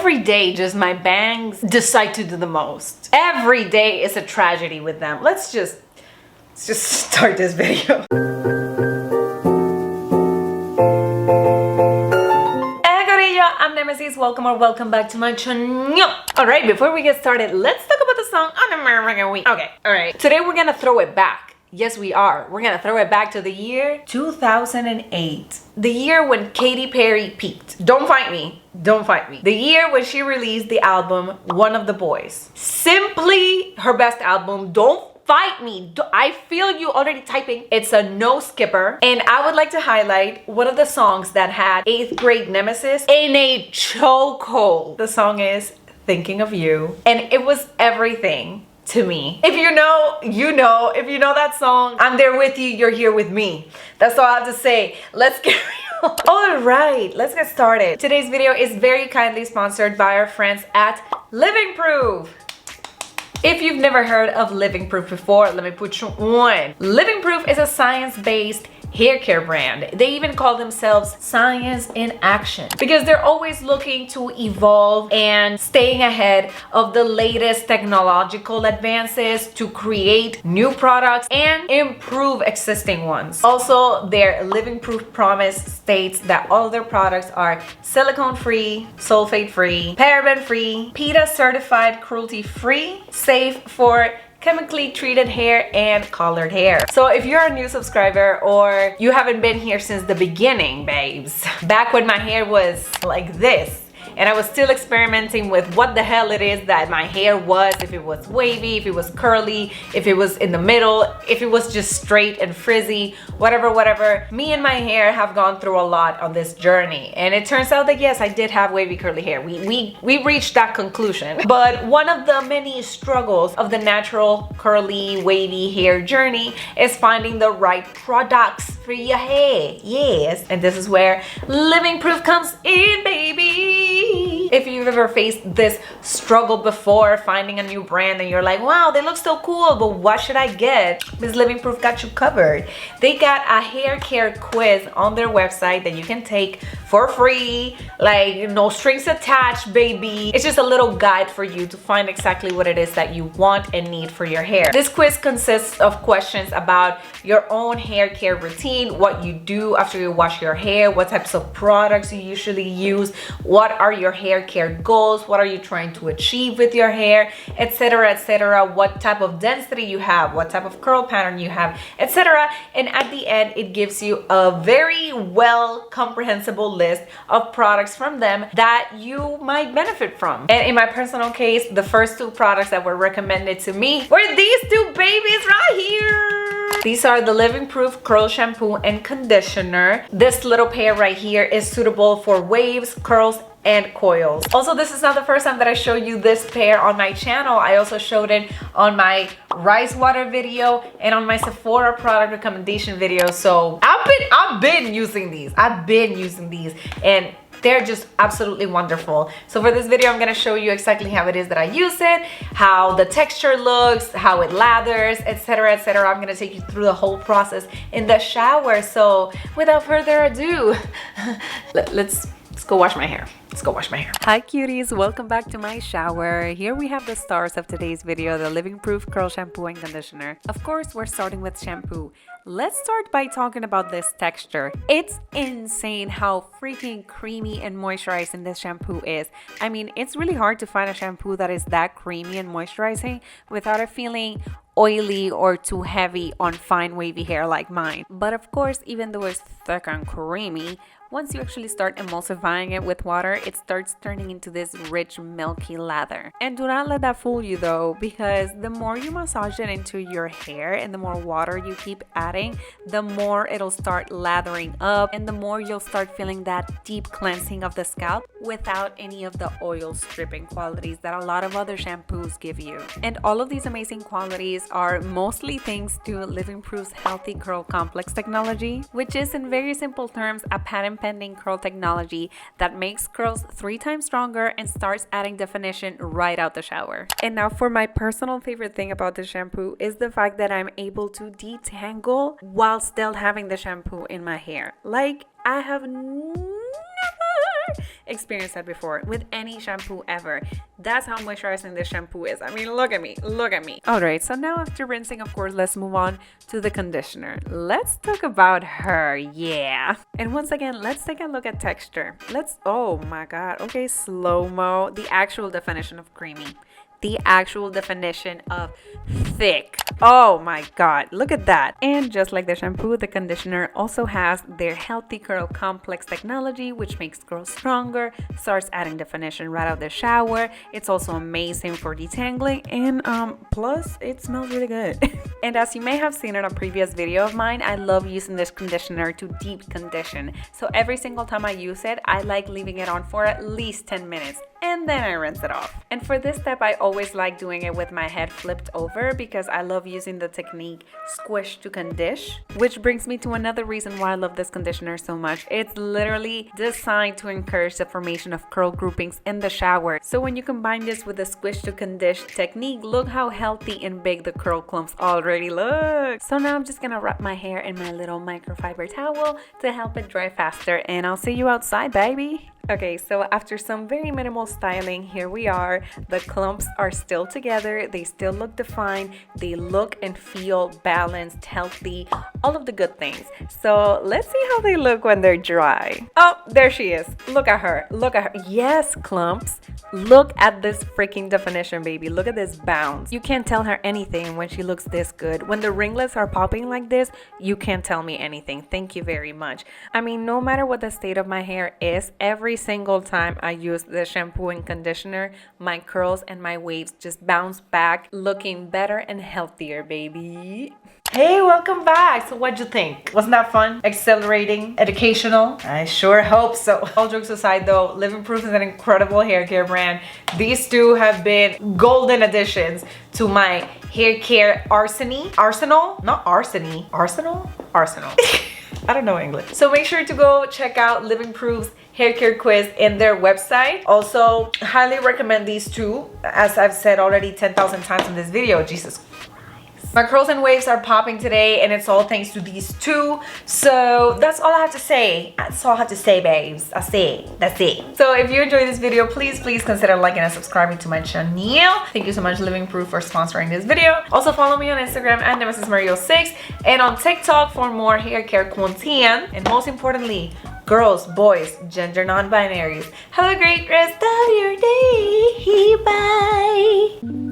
every day just my bangs decide to do the most. Every day is a tragedy with them. Let's just start this video. I'm Nemesis. Welcome back to my channel. Alright, before we get started, let's talk about the song on American Week. Okay, alright. Today we're gonna throw it back. Yes, we are. We're gonna throw it back to the year 2008. The year when Katy Perry peaked. Don't fight me. Don't fight me. The year when she released the album One of the Boys. Simply her best album. Don't fight me. I feel you already typing. It's a no skipper. And I would like to highlight one of the songs that had 8th grade Nemesis in a chokehold. The song is Thinking of You. And it was everything to me. If you know, you know. If you know that song, I'm there with you. You're here with me. That's all I have to say. Let's get real. All right, let's get started. Today's video is very kindly sponsored by our friends at Living Proof. If you've never heard of Living Proof before, let me put you on. Living Proof is a science-based hair care brand. They even call themselves Science in Action because they're always looking to evolve and staying ahead of the latest technological advances to create new products and improve existing ones. Also, their Living Proof promise states that all of their products are silicone-free, sulfate-free, paraben-free, PETA certified, cruelty-free, safe for chemically treated hair and colored hair. So if you're a new subscriber or you haven't been here since the beginning, babes, back when my hair was like this, and I was still experimenting with what the hell it is that my hair was, if it was wavy, if it was curly, if it was in the middle, if it was just straight and frizzy, whatever. Me and my hair have gone through a lot on this journey. And it turns out that yes, I did have wavy curly hair. We reached that conclusion. But one of the many struggles of the natural curly wavy hair journey is finding the right products for your hair. Yes. And this is where Living Proof comes in, baby. If you've ever faced this struggle before, finding a new brand and you're like, wow, they look so cool, but what should I get? Miss Living Proof got you covered. They got a hair care quiz on their website that you can take for free, like no strings attached, baby. It's just a little guide for you to find exactly what it is that you want and need for your hair. This quiz consists of questions about your own hair care routine, what you do after you wash your hair, what types of products you usually use, what are your hair care goals, what are you trying to achieve with your hair, etc., what type of density you have, what type of curl pattern you have, etc. And at the end, it gives you a very well comprehensible list of products from them that you might benefit from. And in my personal case, the first 2 products that were recommended to me were these 2 babies right here. These are the Living Proof Curl Shampoo and Conditioner. This little pair right here is suitable for waves, curls, and coils. Also, this is not the first time that I show you this pair on my channel. I also showed it on my rice water video and on my Sephora product recommendation video. So I've been using these. And they're just absolutely wonderful. So for this video, I'm gonna show you exactly how it is that I use it, how the texture looks, how it lathers, etc. I'm gonna take you through the whole process in the shower. So without further ado, let's go wash my hair. Hi cuties, welcome back to my shower. Here we have the stars of today's video, the Living Proof Curl Shampoo and Conditioner. Of course, we're starting with shampoo. Let's start by talking about this texture. It's insane how freaking creamy and moisturizing this shampoo is. I mean, it's really hard to find a shampoo that is that creamy and moisturizing without it feeling oily or too heavy on fine wavy hair like mine. But of course, even though it's thick and creamy, once you actually start emulsifying it with water, it starts turning into this rich, milky lather. And do not let that fool you though, because the more you massage it into your hair and the more water you keep adding, the more it'll start lathering up and the more you'll start feeling that deep cleansing of the scalp without any of the oil stripping qualities that a lot of other shampoos give you. And all of these amazing qualities are mostly thanks to Living Proof's Healthy Curl Complex technology, which is in very simple terms a patent-pending curl technology that makes curls 3 times stronger and starts adding definition right out the shower. And now for my personal favorite thing about the shampoo is the fact that I'm able to detangle while still having the shampoo in my hair. Like, I have never experienced that before with any shampoo ever. That's how moisturizing this shampoo is. I mean, look at me, look at me. All right, so now after rinsing, of course, let's move on to the conditioner. Let's talk about her, yeah. And once again, let's take a look at texture. Oh my God, okay, slow-mo, the actual definition of creamy. The actual definition of thick. Oh my God, look at that. And just like the shampoo, the conditioner also has their Healthy Curl Complex technology, which makes curls stronger, starts adding definition right out of the shower. It's also amazing for detangling, and plus it smells really good. And as you may have seen in a previous video of mine, I love using this conditioner to deep condition. So every single time I use it, I like leaving it on for at least 10 minutes. And then I rinse it off. And for this step, I always like doing it with my head flipped over because I love using the technique squish to condish, which brings me to another reason why I love this conditioner so much. It's literally designed to encourage the formation of curl groupings in the shower. So when you combine this with the squish to condish technique, look how healthy and big the curl clumps already look. So now I'm just gonna wrap my hair in my little microfiber towel to help it dry faster, and I'll see you outside, baby. Okay, so after some very minimal styling, here we are. The clumps are still together. They still look defined. They look and feel balanced, healthy, all of the good things. So let's see how they look when they're dry. Oh, there she is. Look at her. Look at her. Yes, clumps. Look at this freaking definition, baby. Look at this bounce. You can't tell her anything when she looks this good. When the ringlets are popping like this, you can't tell me anything. Thank you very much. I mean, no matter what the state of my hair is, every single time I use the shampoo and conditioner, my curls and my waves just bounce back, looking better and healthier, baby. Hey, welcome back. So what'd you think? Wasn't that fun? Exhilarating? Educational? I sure hope so. All jokes aside though, Living Proof is an incredible hair care brand. These two have been golden additions to my hair care arsenal. Not arsony. Arsenal? I don't know English. So make sure to go check out Living Proof's hair care quiz in their website. Also, highly recommend these two, as I've said already 10,000 times in this video. Jesus Christ. My curls and waves are popping today, and it's all thanks to these two. So that's all I have to say. That's all I have to say, babes. That's it. So if you enjoyed this video, please consider liking and subscribing to my channel. Thank you so much, Living Proof, for sponsoring this video. Also follow me on Instagram at NemesisMario6 and on TikTok for more hair care content. And most importantly, girls, boys, gender non-binaries, have a great rest of your day. Bye.